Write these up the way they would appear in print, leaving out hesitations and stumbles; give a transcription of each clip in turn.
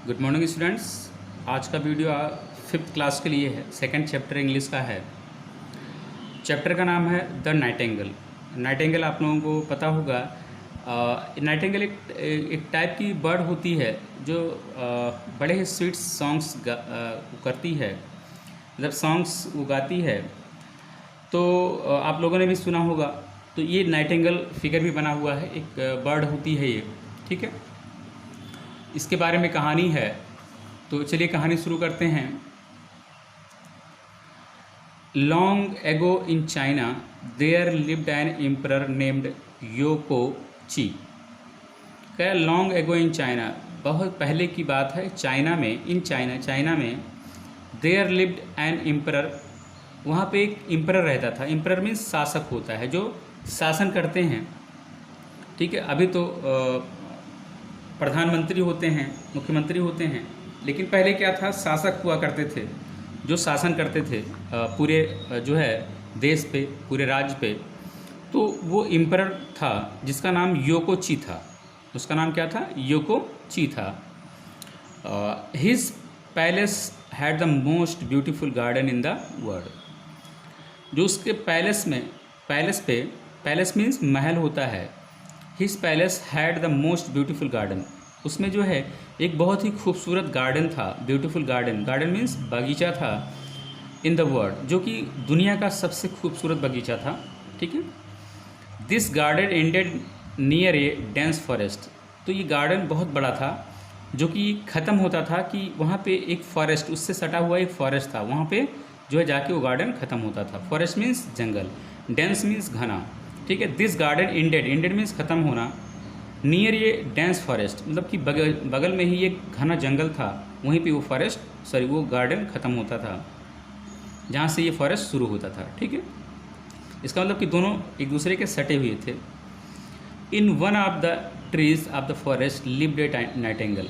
Good morning students. आज का video fifth class के लिए है। सेकंड चैप्टर इंग्लिश का है। चैप्टर का नाम है द नाइटिंगेल। नाइटिंगेल आप लोगों को पता होगा। नाइटिंगेल एक टाइप की बर्ड होती है जो बड़े ही स्वीट सॉन्ग्स करती है, मतलब सॉन्ग्स वो गाती है। तो आप लोगों ने भी सुना होगा। तो ये नाइटिंगेल फिगर भी बना हुआ है, एक बर्ड होती है ये, ठीक है। इसके बारे में कहानी है, तो चलिए कहानी शुरू करते हैं। Long ago in China there lived an emperor named Yoko Chi. क्या लॉन्ग एगो इन चाइना, बहुत पहले की बात है। चाइना में, इन चाइना में देयर लिव्ड एन एम्परर, वहाँ पे एक एम्परर रहता था। एम्परर मीन्स शासक होता है, जो शासन करते हैं, ठीक है। अभी तो प्रधानमंत्री होते हैं, मुख्यमंत्री होते हैं, लेकिन पहले क्या था, शासक हुआ करते थे जो शासन करते थे पूरे जो है देश पे, पूरे राज्य पे। तो वो एम्परर था जिसका नाम योको ची था। उसका नाम क्या था? योको ची था। His palace had the most beautiful garden in the world. जो उसके पैलेस में, पैलेस मीन्स महल होता है। His palace had the most beautiful garden, उसमें जो है एक बहुत ही खूबसूरत गार्डन था। ब्यूटीफुल गार्डन, गार्डन मीन्स बगीचा था, इन द वर्ल्ड, जो कि दुनिया का सबसे खूबसूरत बगीचा था, ठीक है। This garden ended near A dense forest. तो ये गार्डन बहुत बड़ा था, जो कि ख़त्म होता था कि वहाँ पे एक फॉरेस्ट, उससे सटा हुआ एक फॉरेस्ट था, वहाँ पे जो है जाके वो गार्डन ख़त्म होता था। फॉरेस्ट मीन्स जंगल, डेंस मीन्स घना, ठीक है। दिस गार्डन एंडेड मीन्स ख़त्म होना, नियर ये डेंस फॉरेस्ट, मतलब कि बगल में ही एक घना जंगल था, वहीं पे वो फॉरेस्ट, सॉरी वो गार्डन ख़त्म होता था, जहाँ से ये फॉरेस्ट शुरू होता था, ठीक है। इसका मतलब कि दोनों एक दूसरे के सटे हुए थे। In one of the trees of the forest lived A Nightingale.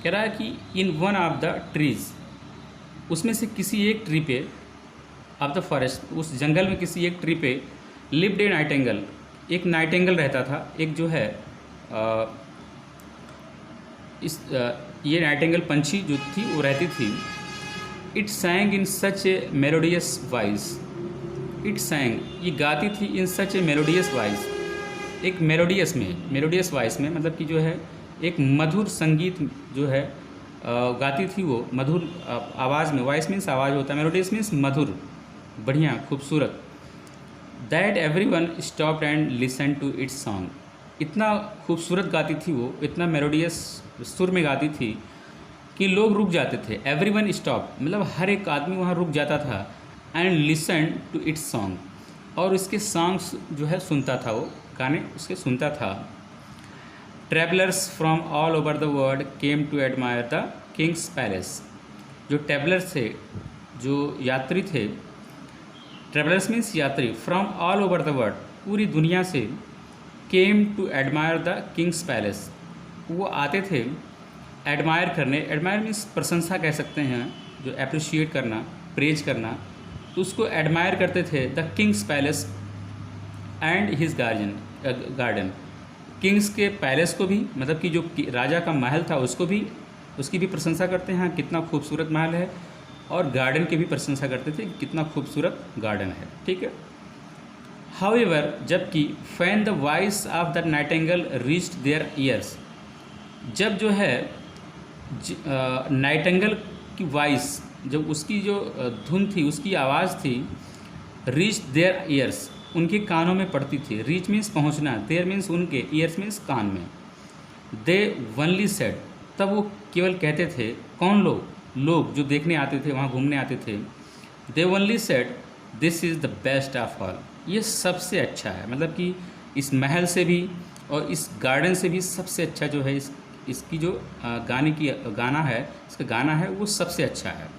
कह रहा है कि in one of the trees, उसमें से किसी एक ट्री पे, ऑफ द फॉरेस्ट, उस जंगल में किसी एक ट्री पे, लिव्ड ए नाइटिंगेल, एक नाइटिंगेल रहता था। एक जो है ये नाइटिंगेल पंछी जो थी वो रहती थी। It सैंग in such A melodious voice. It सैंग, ये गाती थी, इन सच ए मेलोडियस वॉइस, एक मेलोडियस वॉइस में, मतलब कि जो है एक मधुर संगीत जो है गाती थी वो मधुर आवाज़ में। वॉइस मीन्स आवाज़ होता है, मेलोडियस मीन्स मधुर, बढ़िया, खूबसूरत। That everyone stopped and listen to its song. इतना खूबसूरत गाती थी वो, इतना मेलोडियस सुर में गाती थी कि लोग रुक जाते थे। एवरी वन स्टॉप, मतलब हर एक आदमी वहाँ रुक जाता था। And listen to its song, और उसके सॉन्ग्स जो है सुनता था, वो गाने उसके सुनता था। Travellers from all over the world came to admire the king's palace. जो ट्रैवलर्स थे, जो यात्री थे, ट्रैवलर्स मीन्स यात्री, from all over the world, पूरी दुनिया से, came to admire the king's palace, वो आते थे एडमायर करने। एडमायर मीन्स प्रशंसा कह सकते हैं, जो अप्रिशिएट करना, प्रेज करना, तो उसको एडमायर करते थे। The king's palace and his garden, Kings के पैलेस को भी, मतलब कि जो राजा का महल था उसको भी, उसकी भी प्रशंसा करते हैं, कितना खूबसूरत महल है, और गार्डन की भी प्रशंसा करते थे, कितना खूबसूरत गार्डन है, ठीक है। हाउएवर, जबकि when the voice of the nightingale reached their ears, जब जो है नाइटिंगेल की वॉइस, जब उसकी जो धुन थी, उसकी आवाज़ थी, रीच्ड देयर ईयर्स, उनके कानों में पड़ती थी। रीच मीन्स पहुंचना, देयर मीन्स उनके, ईयर्स मीन्स कान में। दे वनली सेड, तब वो केवल कहते थे, कौन लोग? लोग जो देखने आते थे, वहाँ घूमने आते थे। They only said this is the best of all, ये सबसे अच्छा है, मतलब कि इस महल से भी और इस गार्डन से भी सबसे अच्छा जो है, इसकी जो गाना है वो सबसे अच्छा है।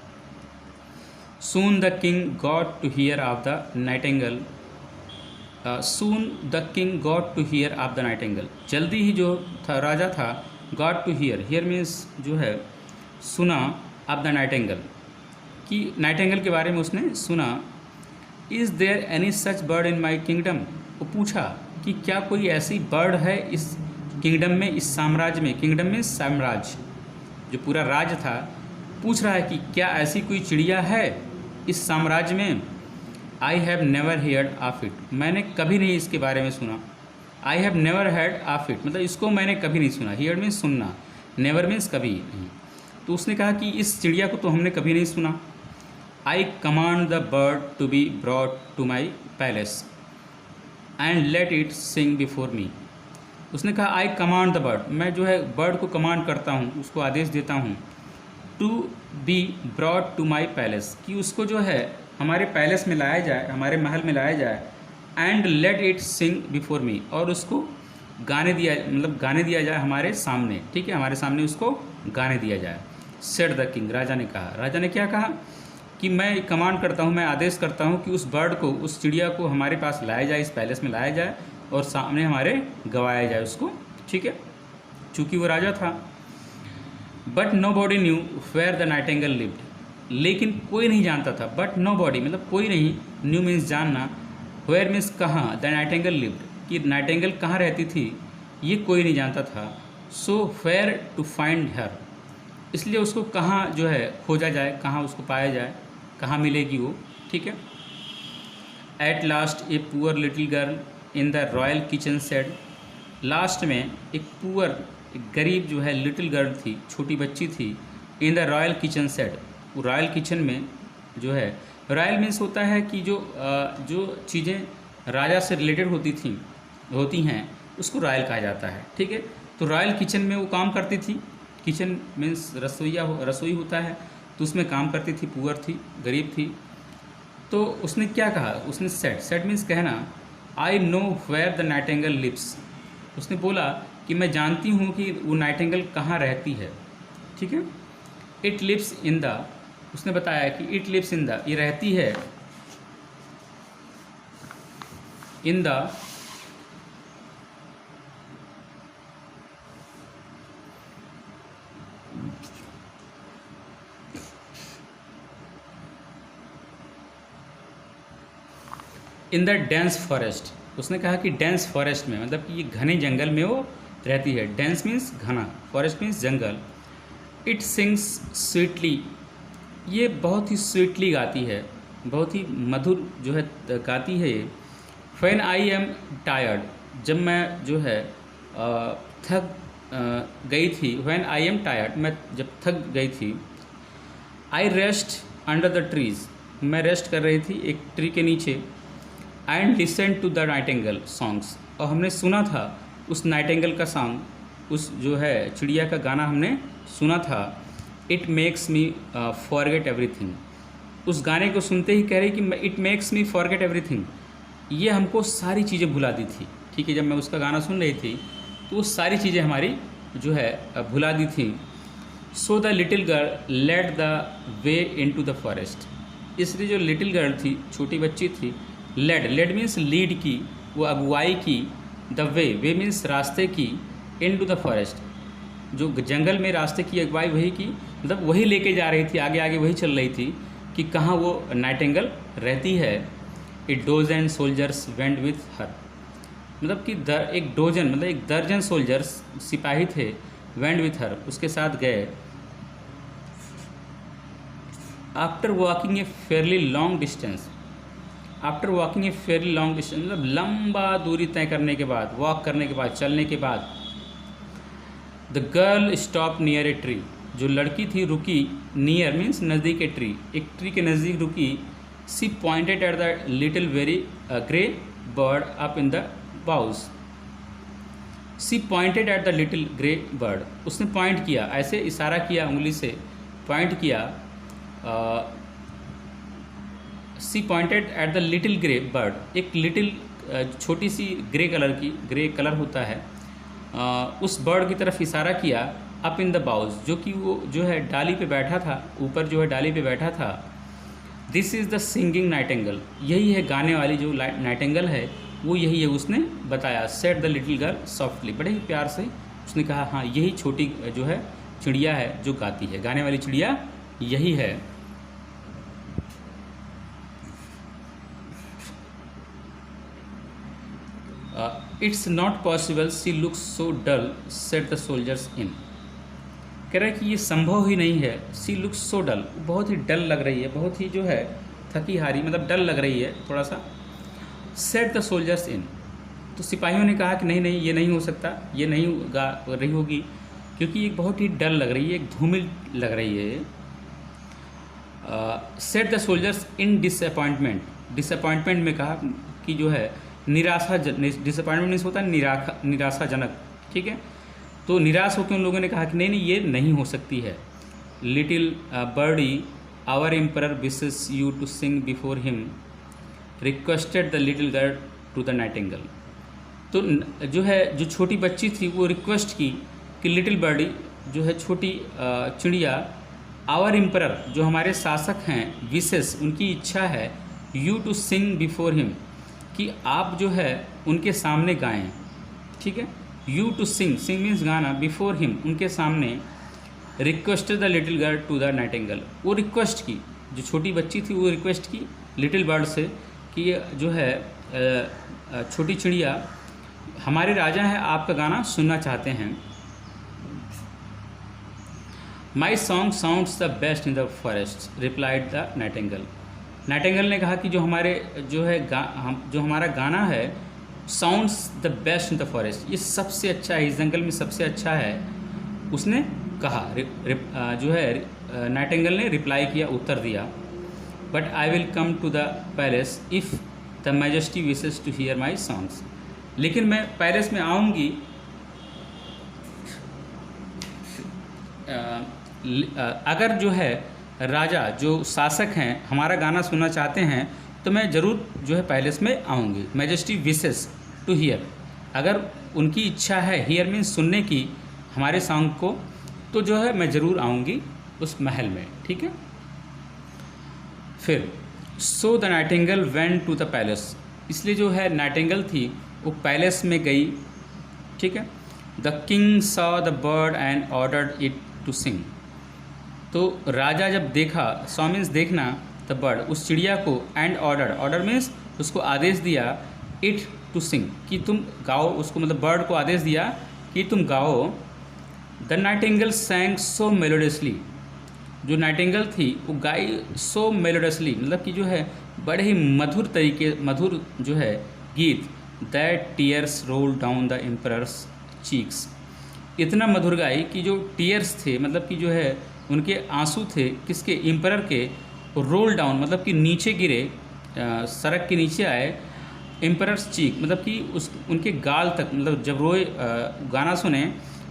Soon the king got to hear of the nightingale. Soon the king got to hear of the nightingale, जल्दी ही जो था राजा था, got to hear, hear means जो है सुना, ऑफ द नाइटिंगेल, कि नाइटिंगेल के बारे में उसने सुना। Is there any such bird in my kingdom, वो पूछा कि क्या कोई ऐसी बर्ड है इस किंगडम में, इस साम्राज्य में। किंगडम में साम्राज्य, जो पूरा राज्य था, पूछ रहा है कि क्या ऐसी कोई चिड़िया है इस साम्राज्य में। I have never heard of it, मैंने कभी नहीं इसके बारे में सुना। I have never heard of it मतलब इसको मैंने कभी नहीं सुना। हेयर्ड मीन्स सुनना, नेवर मीन्स कभी नहीं। तो उसने कहा कि इस चिड़िया को तो हमने कभी नहीं सुना। I command the bird to be brought to my palace and let it sing before me. उसने कहा आई कमांड द बर्ड, मैं जो है बर्ड को कमांड करता हूँ, उसको आदेश देता हूँ, to be brought to my palace, कि उसको जो है हमारे पैलेस में लाया जाए, हमारे महल में लाया जाए, and let it sing before मी, और उसको गाने दिया मतलब गाने दिया जाए हमारे सामने, ठीक है, हमारे सामने उसको गाने दिया जाए। सेड द किंग, राजा ने कहा। राजा ने क्या कहा कि मैं कमांड करता हूँ, मैं आदेश करता हूँ कि उस बर्ड को, उस चिड़िया को हमारे पास लाया जाए, इस पैलेस में लाया जाए और सामने हमारे गवाया जाए उसको, ठीक है, चूँकि वो राजा था। But nobody knew where the nightingale lived, लेकिन कोई नहीं जानता था। बट नो बॉडी मतलब कोई नहीं, न्यू मीन्स जानना, वेयर मीन्स कहाँ, द नाइटिंगेल लिव्ड कि नाइटिंगेल कहाँ रहती थी, ये कोई नहीं जानता था। So where to find her, इसलिए उसको कहाँ जो है खोजा जाए, कहाँ उसको पाया जाए, कहाँ मिलेगी वो, ठीक है। At last a poor little girl in the royal kitchen said, last में एक पुअर, एक गरीब जो है लिटिल गर्ल थी, छोटी बच्ची थी, in the royal kitchen said, वो रॉयल किचन में जो है, रॉयल मीन्स होता है कि जो चीज़ें राजा से रिलेटेड होती हैं उसको रॉयल कहा जाता है, ठीक है। तो रॉयल किचन में वो काम करती थी, किचन मीन्स रसोई होता है, तो उसमें काम करती थी, पुअर थी, गरीब थी। तो उसने क्या कहा, उसने सेड मीन्स कहना, I know where the nightingale lives, उसने बोला कि मैं जानती हूँ कि वो नाइटिंगेल कहाँ रहती है, ठीक है। इट लिव्स इन द, उसने बताया कि इट लिव्स इन द, ये रहती है in the in the dense forest, उसने कहा कि डेंस फॉरेस्ट में मतलब कि ये घने जंगल में वो रहती है। डेंस मीन्स घना, forest means jungle. It sings sweetly, ये बहुत ही स्वीटली गाती है, बहुत ही मधुर जो है गाती है ये। व्हेन आई एम टायर्ड, जब मैं जो है थक गई थी, व्हेन आई एम टायर्ड, मैं जब थक गई थी। I rest under the trees, मैं रेस्ट कर रही थी एक ट्री के नीचे। And listen to the nightingale songs, और हमने सुना था उस नाइटिंगेल का सॉन्ग, उस जो है चिड़िया का गाना हमने सुना था। It makes me forget everything, उस गाने को सुनते ही कह रही कि it makes me forget everything, ये हमको सारी चीज़ें भुला दी थी, ठीक है। जब मैं उसका गाना सुन रही थी तो वो सारी चीज़ें हमारी जो है भुला दी थी। So the little girl led the way into the forest, इसलिए जो लिटिल गर्ल थी, छोटी बच्ची थी, लेड मीन्स लीड की, वो अगुवाई की, द वे मीन्स रास्ते की, इन टू द फॉरेस्ट, जो जंगल में रास्ते की अगुवाई वही की, मतलब वही लेके जा रही थी, आगे आगे वही चल रही थी कि कहाँ वो नाइटिंगेल रहती है। It dozen soldiers went with her, मतलब कि एक डोजन मतलब एक दर्जन सोल्जर्स सिपाही थे, वेंट विथ हर, उसके साथ गए। After walking a fairly long distance, after walking a fairly long distance मतलब लंबा दूरी तय करने के बाद, वॉक करने के बाद, चलने के बाद। The girl stop near A tree, जो लड़की थी रुकी, नियर मीन्स नज़दीक ए ट्री, एक ट्री के नज़दीक रुकी। She pointed at the little very grey bird up in the boughs, she pointed at the little grey bird, उसने पॉइंट किया, ऐसे इशारा किया, उंगली से पॉइंट किया। She pointed at the little grey bird, एक लिटिल छोटी सी ग्रे कलर की, ग्रे कलर होता है, उस बर्ड की तरफ इशारा किया। अप इन द बाउज, जो कि वो जो है डाली पे बैठा था, ऊपर जो है डाली पे बैठा था। This is the singing Nightingale, यही है गाने वाली जो नाइटिंगेल है, वो यही है, उसने बताया। Said the little girl softly, बड़े ही प्यार से उसने कहा, हाँ यही छोटी जो है चिड़िया है जो गाती है, गाने वाली चिड़िया यही है। It's not possible she looks so dull, said the soldiers in, कह रहा है कि ये संभव ही नहीं है। सी लुक्स सो डल, बहुत ही डल लग रही है, बहुत ही जो है थकी हारी, मतलब डल लग रही है थोड़ा सा। सेट द सोल्जर्स इन, तो सिपाहियों ने कहा कि नहीं नहीं ये नहीं हो सकता, ये नहीं गा रही होगी, क्योंकि ये बहुत ही डल लग रही है, एक धूमिल लग रही है। Set the soldiers in disappointment, disappointment में कहा कि जो है निराशा, डिसअपॉइंटमेंट मीन्स होता है निराशाजनक, ठीक है। तो निराश होकर उन लोगों ने कहा कि नहीं नहीं ये नहीं हो सकती है। Little birdie our emperor wishes you to sing before him, requested the little girl to the nightingale. तो जो है जो छोटी बच्ची थी वो रिक्वेस्ट की कि लिटिल बर्डी जो है छोटी चिड़िया, आवर एम्परर जो हमारे शासक हैं, विशेष उनकी इच्छा है, you to sing before him कि आप जो है उनके सामने गाएं, ठीक है। You to sing, sing means गाना, बिफोर हिम उनके सामने, requested the little girl to the nightingale, वो रिक्वेस्ट की, जो छोटी बच्ची थी वो रिक्वेस्ट की लिटिल बर्ड से कि ये जो है छोटी चिड़िया हमारे राजा हैं, आपका गाना सुनना चाहते हैं। My song sounds the best in the forest, replied the Nightingale. Nightingale ने कहा कि जो हमारे जो है जो हमारा गाना है, sounds the best in the forest, ये सबसे अच्छा है, इस जंगल में सबसे अच्छा है, उसने कहा। जो है नाइटिंगेल ने रिप्लाई किया, उत्तर दिया। But I will come to the palace if the majesty wishes to hear my songs, लेकिन मैं पैलेस में आऊँगी अगर जो है राजा जो शासक हैं हमारा गाना सुनना चाहते हैं तो मैं ज़रूर जो है पैलेस में आऊँगी। मैजेस्टी विशेस टू हियर, अगर उनकी इच्छा है, हियर मीन्स सुनने की, हमारे सॉन्ग को, तो जो है मैं ज़रूर आऊँगी उस महल में, ठीक है। फिर so the nightingale went to the palace, इसलिए जो है नाइटिंगेल थी वो पैलेस में गई, ठीक है। The king saw the bird and ordered it to sing, तो राजा जब देखा, सॉ मीन्स देखना, द बर्ड उस चिड़िया को, एंड ऑर्डर मीन्स उसको आदेश दिया, इट टू सिंग कि तुम गाओ, उसको मतलब बर्ड को आदेश दिया कि तुम गाओ। द नाइटिंगेल सैंग सो मेलोडियसली, जो नाइटिंगेल थी वो गाई सो मेलोडियसली, मतलब कि जो है बड़े ही मधुर तरीके, मधुर जो है गीत, that tears roll down the emperors cheeks, इतना मधुर गाई कि जो टीयर्स थे, मतलब कि जो है उनके आंसू थे, किसके, एम्परर के, रोल डाउन मतलब कि नीचे गिरे, सड़क के नीचे आए, एम्परर्स चीक मतलब कि उस उनके गाल तक, मतलब जब रोए गाना सुने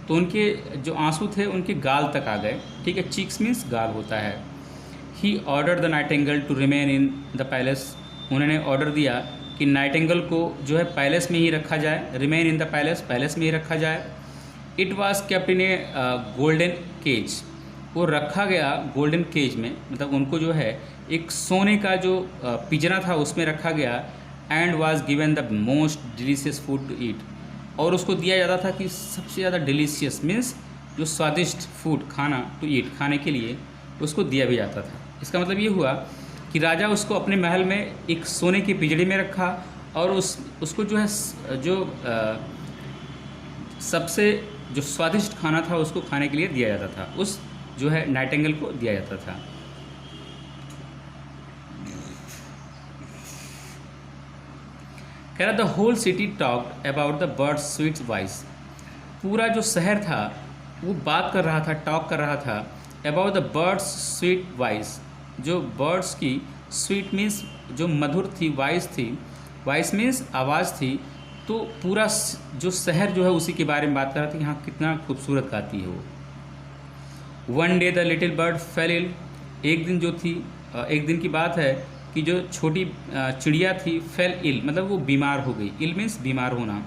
तो उनके जो आंसू थे उनके गाल तक आ गए, ठीक है। चीक्स मीन्स गाल होता है। He ordered the nightingale to remain in the palace, उन्होंने ऑर्डर दिया कि नाइटिंगेल को जो है पैलेस में ही रखा जाए, remain in the palace, palace में ही रखा जाए। It was kept in a golden cage, वो रखा गया गोल्डन केज में, मतलब उनको जो है एक सोने का जो पिंजरा था उसमें रखा गया। And was given the most delicious food to eat, और उसको दिया जाता था कि सबसे ज़्यादा डिलीशियस मीन्स जो स्वादिष्ट फूड, खाना, टू ईट, खाने के लिए उसको दिया भी जाता था। इसका मतलब ये हुआ कि राजा उसको अपने महल में एक सोने के पिंजरे में रखा, और उसको जो है जो सबसे जो स्वादिष्ट खाना था उसको खाने के लिए दिया जाता था, उस जो है नाइटिंगेल को दिया जाता था। कह रहा the whole city talked about the bird's sweet voice, पूरा जो शहर था वो बात कर रहा था, टॉक कर रहा था about the bird's sweet voice, जो बर्ड्स की, स्वीट मीन्स जो मधुर थी, वॉइस थी, वॉइस मीन्स आवाज़ थी, तो पूरा जो शहर जो है उसी के बारे में बात कर रहा था कि हाँ कितना खूबसूरत गाती है वो। One day the little bird fell ill, एक दिन जो थी, एक दिन की बात है कि जो छोटी चिड़िया थी, फेल इल मतलब वो बीमार हो गई, इल मीन्स बीमार होना,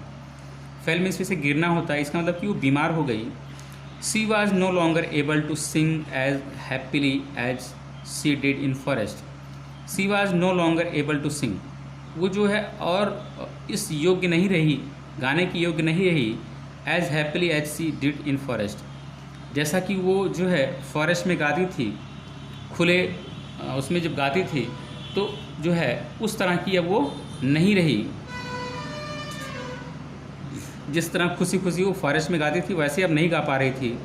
फेल मीन्स वैसे गिरना होता है, इसका मतलब कि वो बीमार हो गई। She was no longer able to sing as happily as she did in forest, she was no longer able to sing, वो जो है और इस योग्य नहीं रही, गाने की योग्य नहीं रही, as happily as she did in forest, जैसा कि वो जो है फॉरेस्ट में गाती थी, खुले उसमें जब गाती थी तो जो है उस तरह की अब वो नहीं रही, जिस तरह खुशी खुशी वो फॉरेस्ट में गाती थी वैसे अब नहीं गा पा रही थी।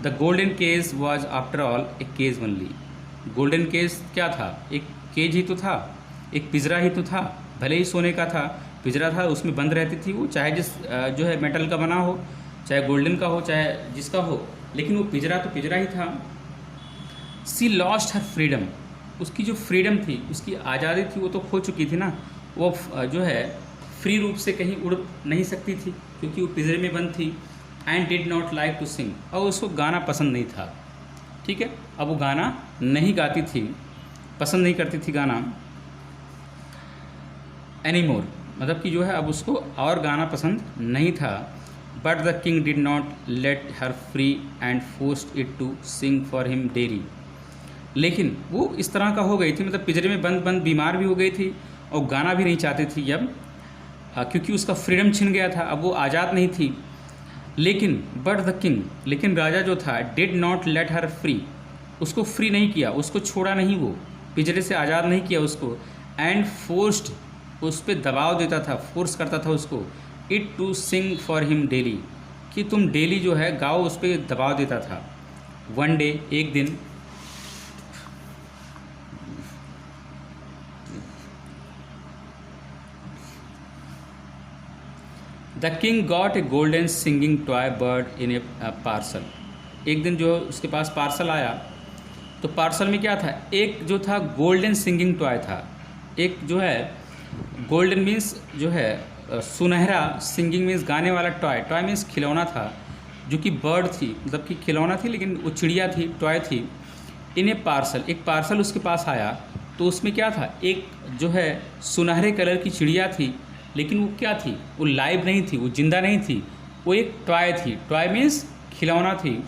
The golden cage was after all a cage only. Golden cage क्या था? एक केज ही तो था, एक पिंजरा ही तो था, भले ही सोने का था, पिंजरा था, उसमें बंद रहती थी वो, चाहे जिस जो है मेटल का बना हो, चाहे गोल्डन का हो, चाहे जिसका हो, लेकिन वो पिंजरा तो पिंजरा ही था। सी लॉस्ट हर फ्रीडम, उसकी जो फ्रीडम थी, उसकी आज़ादी थी, वो तो खो चुकी थी ना। वो जो है फ्री रूप से कहीं उड़ नहीं सकती थी क्योंकि वो पिंजरे में बंद थी। And did not like to sing, और उसको गाना पसंद नहीं था। ठीक है, अब वो गाना नहीं गाती थी, पसंद नहीं करती थी गाना एनी मोर, मतलब कि जो है अब उसको और गाना पसंद नहीं था। But the king did not let her free and forced it to sing for him daily. लेकिन वो इस तरह का हो गई थी, मतलब पिंजरे में बंद बंद बीमार भी हो गई थी और गाना भी नहीं चाहती थी अब, क्योंकि उसका फ्रीडम छिन गया था, अब वो आज़ाद नहीं थी। लेकिन बट द किंग, लेकिन राजा जो था, did not let her free, उसको फ्री नहीं किया, उसको छोड़ा नहीं, वो पिंजरे से आज़ाद नहीं किया उसको। एंड फोर्स्ड, उस पर दबाव देता था, फोर्स करता था उसको, it to sing for him daily, कि तुम डेली जो है गाओ, उस पर दबाव देता था। वन डे, एक दिन, the king got a golden singing toy bird in A parcel. एक दिन जो उसके पास पार्सल आया, तो पार्सल में क्या था? एक जो था गोल्डन सिंगिंग टॉय था। एक जो है गोल्डन मीन्स जो है सुनहरा, सिंगिंग मीन्स गाने वाला, टॉय, टॉय मीन्स खिलौना था, जो कि बर्ड थी, मतलब कि खिलौना थी लेकिन वो चिड़िया थी, टॉय थी। इन ए पार्सल, एक पार्सल उसके पास आया, तो उसमें क्या था? एक जो है सुनहरे कलर की चिड़िया थी, लेकिन वो क्या थी? वो लाइव नहीं थी, वो जिंदा नहीं थी, वो एक टॉय थी, टॉय मीन्स खिलौना थी।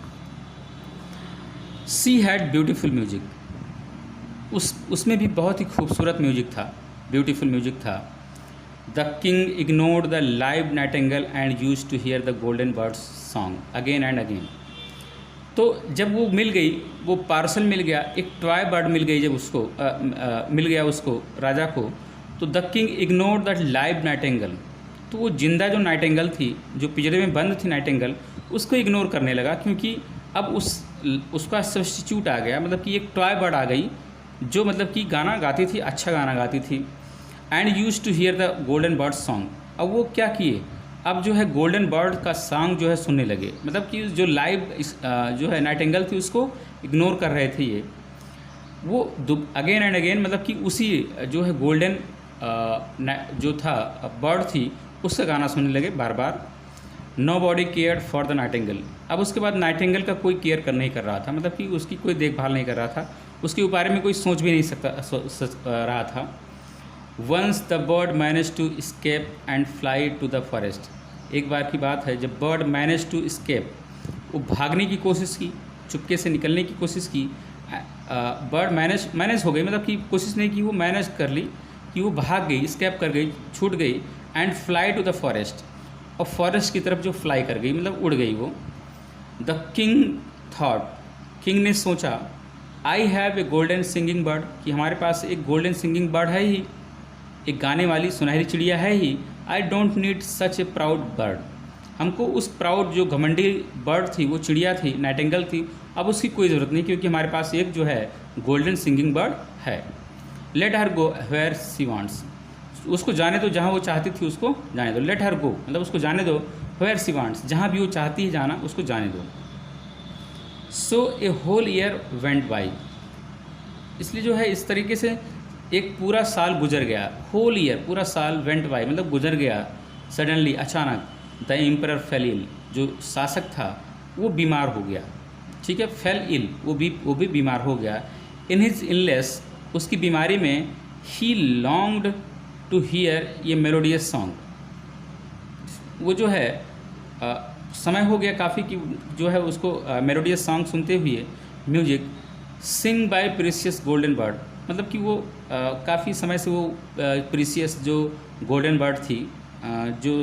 सी हैड ब्यूटीफुल म्यूजिक, उसमें भी बहुत ही खूबसूरत म्यूजिक था, ब्यूटीफुल म्यूजिक था। The king ignored the live nightingale and used to hear the golden bird's song again and again. तो जब वो मिल गई, वो पार्सल मिल गया, एक टॉय बर्ड मिल गई, जब उसको मिल गया उसको, राजा को, तो the king ignore the live Nightingale, तो वो जिंदा जो नाइटिंगेल थी, जो पिंजरे में बंद थी नाइटिंगेल, उसको इग्नोर करने लगा, क्योंकि अब उसका सब्स्टिट्यूट आ गया, मतलब कि एक टॉय बर्ड आ गई जो मतलब कि गाना गाती थी, अच्छा गाना गाती थी। And use to hear the golden bird song, अब वो क्या किए? अब जो है गोल्डन बर्ड का सॉन्ग जो है सुनने लगे, मतलब कि जो लाइव जो है नाइटिंगेल थी उसको इग्नोर कर रहे थे ये, वो अगेन एंड अगेन, मतलब कि उसी जो है गोल्डन जो था बर्ड थी, उसका गाना सुनने लगे बार बार। Nobody care for the nightingale, अब उसके बाद नाइटिंगेल का कोई केयर नहीं कर रहा था, मतलब कि उसकी कोई देखभाल नहीं कर रहा था, उसके बारे में कोई सोच भी नहीं रहा था। Once the bird manage to escape and fly to the forest, एक बार की बात है जब बर्ड मैनेज टू स्केप, वो भागने की कोशिश की, चुपके से निकलने की कोशिश की। बर्ड मैनेज हो गई, मतलब कि कोशिश नहीं की, वो मैनेज कर ली कि वो भाग गई, स्केप कर गई, छूट गई। And fly to the forest, और फॉरेस्ट की तरफ जो फ्लाई कर गई, मतलब उड़ गई वो। द किंग थॉट, किंग ने सोचा, I have a golden singing bird, कि हमारे पास एक गोल्डन सिंगिंग बर्ड है ही, एक गाने वाली सुनहरी चिड़िया है ही। I don't need such a proud bird, हमको उस प्राउड जो घमंडी बर्ड थी, वो चिड़िया थी, नाइटिंगेल थी, अब उसकी कोई ज़रूरत नहीं, क्योंकि हमारे पास एक जो है गोल्डन सिंगिंग बर्ड है। Let her go where she wants, उसको जाने दो जहाँ वो चाहती थी, उसको जाने दो। लेट हर गो, मतलब उसको जाने दो, वेयर सी वांट्स, जहाँ भी वो चाहती है जाना, उसको जाने दो। सो ए होल ईयर वेंट बाई, इसलिए जो है इस तरीके से एक पूरा साल गुजर गया। होल ईयर, पूरा साल, वेंट बाई मतलब गुजर गया। सडनली, अचानक, द एम्परर फेल इल, जो शासक था वो बीमार हो गया। ठीक है, फेल इल, वो भी बीमार हो गया। इन हिज इलनेस, उसकी बीमारी में, ही लॉन्ग्ड टू हियर ये मेलोडियस सॉन्ग, वो जो है समय हो गया काफ़ी कि जो है उसको मेलोडियस सॉन्ग सुनते हुए, म्यूजिक सिंग बाय प्रीसियस गोल्डन बर्ड, मतलब कि वो काफ़ी समय से वो प्रीसियस जो गोल्डन बर्ड थी, जो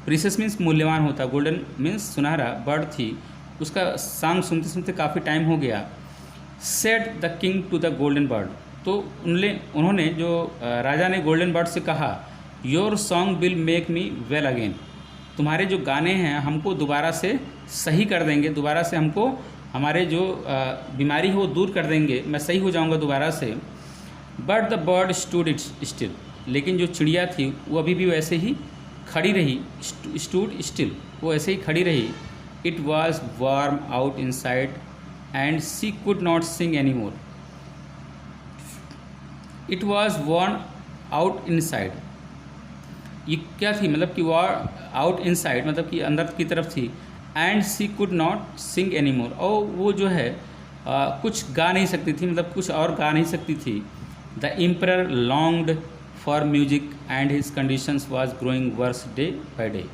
प्रीसियस मीन्स मूल्यवान होता, गोल्डन मीन्स सुनहरा, बर्ड थी, उसका सॉन्ग सुनते सुनते काफ़ी टाइम हो गया। Said the king to the golden bird, तो उन्होंने जो राजा ने गोल्डन बर्ड से कहा, your song will make me well again, तुम्हारे जो गाने हैं हमको दोबारा से सही कर देंगे, दोबारा से हमको हमारे जो बीमारी है वो दूर कर देंगे, मैं सही हो जाऊंगा दोबारा से। But the bird stood it still, लेकिन जो चिड़िया थी वो अभी भी वैसे ही खड़ी रही। स्टूड स्टिल, वो ऐसे ही खड़ी रही। It was warm out inside and she could not sing any more. It was warm out inside, ये क्या थी, मतलब कि वार आउट इनसाइड मतलब कि अंदर की तरफ थी। And she could not sing any more, और वो जो है कुछ गा नहीं सकती थी, मतलब कुछ और गा नहीं सकती थी। The emperor longed for music and his conditions was growing worse day by day.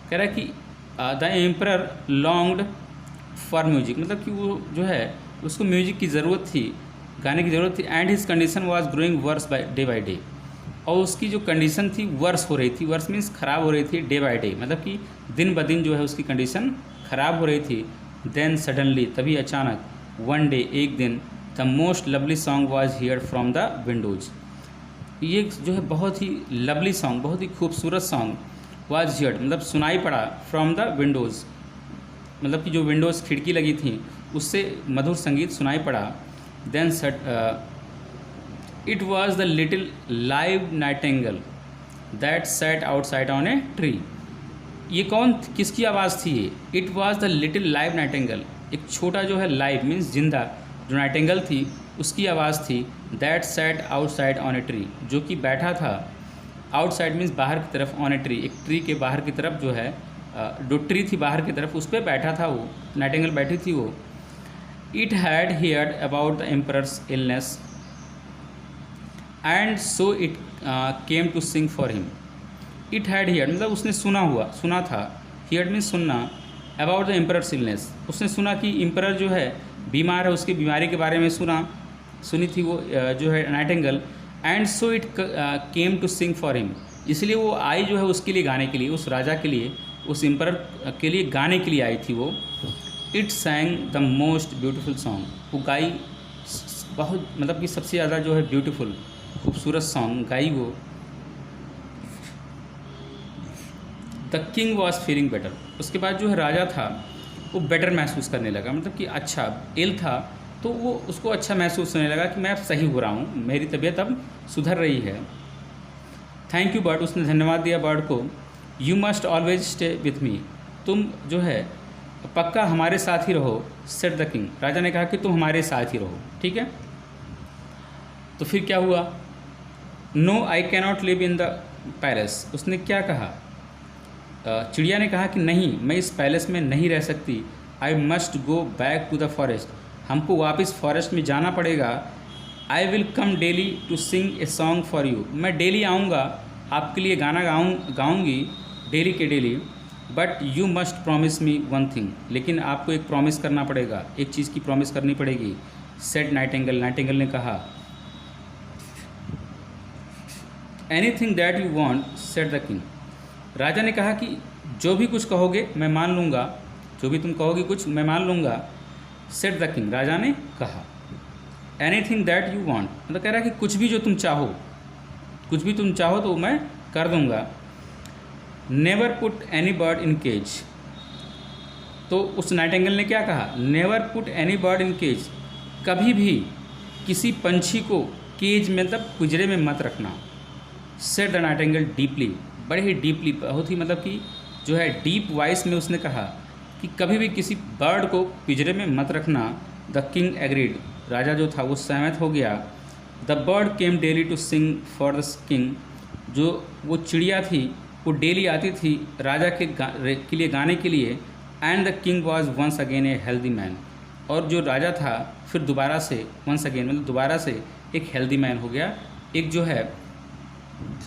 कह रहा है कि the emperor longed for music, मतलब कि वो जो है उसको म्यूजिक की ज़रूरत थी, गाने की ज़रूरत थी। And his condition was growing worse by day, और उसकी जो कंडीशन थी वर्स हो रही थी। वर्स मीन्स ख़राब हो रही थी, डे बाय डे मतलब कि दिन ब दिन जो है उसकी कंडीशन ख़राब हो रही थी। देन सडनली, तभी अचानक, वन डे, एक दिन, the most lovely song was heard from the Windows. ये जो है बहुत ही लवली सॉन्ग, बहुत ही खूबसूरत सॉन्ग, वाज हियर्ड मतलब सुनाई पड़ा, फ्रॉम द विंडोज़ मतलब कि जो विंडोज़ खिड़की लगी थी उससे मधुर संगीत सुनाई पड़ा। Then it was the little live nightingale that sat outside on a tree. ये कौन, किसकी आवाज़ थी ये? It was the little live nightingale, एक छोटा जो है लाइव मीन्स जिंदा जो नाइटिंगेल थी उसकी आवाज़ थी। That sat outside on a tree, जो कि बैठा था, आउटसाइड मीन्स बाहर की तरफ, ऑन ए ट्री एक ट्री के बाहर की तरफ जो है जो ट्री थी बाहर की तरफ उस पर बैठा था वो नाइटिंगेल बैठी थी वो। It had heard about the emperor's illness and so it came to sing for him. It had heard मतलब उसने सुना था, हियर्ड मीन्स सुनना, अबाउट द एम्परर्स इलनेस, उसने सुना कि एम्परर जो है बीमार है, उसकी बीमारी के बारे में सुनी थी वो जो है nightingale. And so it came to sing for him, इसलिए वो आई जो है उसके लिए गाने के लिए, उस राजा के लिए, उस एम्परर के लिए गाने के लिए आई थी वो। It sang the most beautiful song, वो गाई बहुत मतलब कि सबसे ज़्यादा जो है ब्यूटीफुल खूबसूरत सॉन्ग गाई वो। The king was feeling better, उसके बाद जो है राजा था वो बेटर महसूस करने लगा, मतलब कि अच्छा इल था तो वो उसको अच्छा महसूस होने लगा कि मैं अब सही हो रहा हूँ, मेरी तबीयत अब सुधर रही है। थैंक यू बर्ड, उसने धन्यवाद दिया बर्ड को। You must always stay with me, तुम जो है पक्का हमारे साथ ही रहो। सेड द किंग, राजा ने कहा कि तुम हमारे साथ ही रहो, ठीक है। तो फिर क्या हुआ? No I cannot live in the palace, उसने क्या कहा? चिड़िया ने कहा कि नहीं, मैं इस पैलेस में नहीं रह सकती। I must go back to the forest, हमको वापस फॉरेस्ट में जाना पड़ेगा। I will come daily to sing a song for you, मैं डेली आऊँगा आपके लिए गाना गाऊँगी डेली के daily. But you must promise me one thing, लेकिन आपको एक प्रॉमिस करना पड़ेगा, एक चीज़ की प्रॉमिस करनी पड़ेगी। सेड नाइटिंगेल, नाइटिंगेल ने कहा। Anything that you want, said the king, राजा ने कहा कि जो भी कुछ कहोगे मैं मान लूँगा, जो भी तुम कहोगे कुछ मैं मान लूँगा। सेड द किंग, राजा ने कहा। एनीथिंग दैट यू वांट मतलब कह रहा है कि कुछ भी जो तुम चाहो, कुछ भी तुम चाहो तो मैं कर दूँगा। Never put any bird in cage, तो उस नाइटिंगेल ने क्या कहा? Never put any bird in cage, कभी भी किसी पंछी को केज में मतलब पिंजरे में मत रखना। सेड द नाइटिंगेल डीपली, बड़े ही डीपली, बहुत ही मतलब कि जो है डीप वॉइस में उसने कहा कि कभी भी किसी बर्ड को पिंजरे में मत रखना। द किंग एग्रीड, राजा जो था वो सहमत हो गया। The bird came daily to sing for the king, जो वो चिड़िया थी वो डेली आती थी राजा के लिए गाने के लिए। And the king was once again a healthy man, और जो राजा था फिर दोबारा से, वंस अगेन मतलब दोबारा से एक हेल्दी मैन हो गया, एक जो है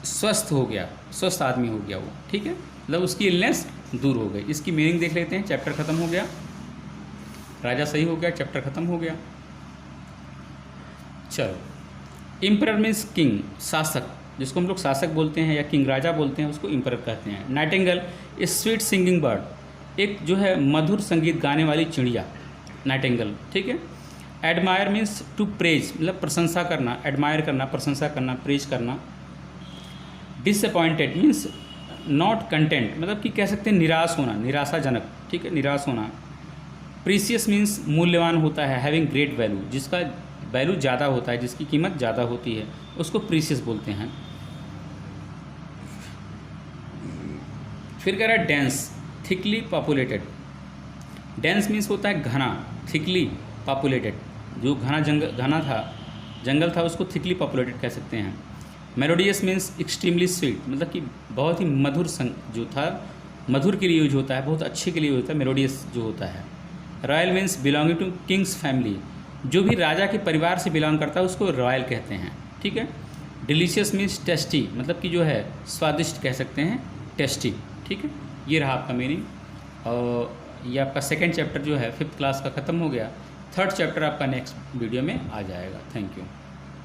स्वस्थ हो गया, स्वस्थ आदमी हो गया वो, ठीक है, मतलब उसकी इलनेस दूर हो गई। इसकी मीनिंग देख लेते हैं। चैप्टर ख़त्म हो गया, राजा सही हो गया, चैप्टर ख़त्म हो गया। चलो, एम्परर मीन्स किंग, शासक, जिसको हम लोग शासक बोलते हैं या किंग राजा बोलते हैं, उसको एम्परर कहते हैं। नाइटिंगेल ए स्वीट सिंगिंग बर्ड, एक जो है मधुर संगीत गाने वाली चिड़िया, नाइटिंगेल, ठीक है। एडमायर मीन्स टू प्रेज, मतलब प्रशंसा करना, एडमायर करना, प्रशंसा करना, प्रेज करना। डिसअपॉइंटेड मीन्स नॉट कंटेंट, मतलब कि कह सकते हैं निराश होना, निराशाजनक, ठीक है, निराश होना। प्रीसियस मीन्स मूल्यवान होता है, हैविंग ग्रेट वैल्यू, जिसका वैल्यू ज़्यादा होता है, जिसकी कीमत ज़्यादा होती है, उसको प्रीसियस बोलते हैं। फिर कह रहा है dense, thickly populated. Dense means होता है घना, थिकली पॉपुलेटेड, जो घना था जंगल था उसको थिकली पॉपुलेटेड कह सकते हैं। मेलोडियस मीन्स एक्सट्रीमली स्वीट, मतलब कि बहुत ही मधुर संग जो था, मधुर के लिए यूज होता है, बहुत अच्छे के लिए होता है मेलोडियस जो होता है। Royal means belonging to king's family, जो भी राजा के परिवार से बिलोंग करता है उसको रॉयल कहते हैं, ठीक है। डिलीशियस मीन्स टेस्टी, मतलब कि जो है स्वादिष्ट कह सकते हैं, टेस्टी, ठीक है। ये रहा आपका मीनिंग। और ये आपका सेकेंड चैप्टर जो है 5th क्लास का ख़त्म हो गया। 3rd चैप्टर आपका नेक्स्ट वीडियो में आ जाएगा। Thank you.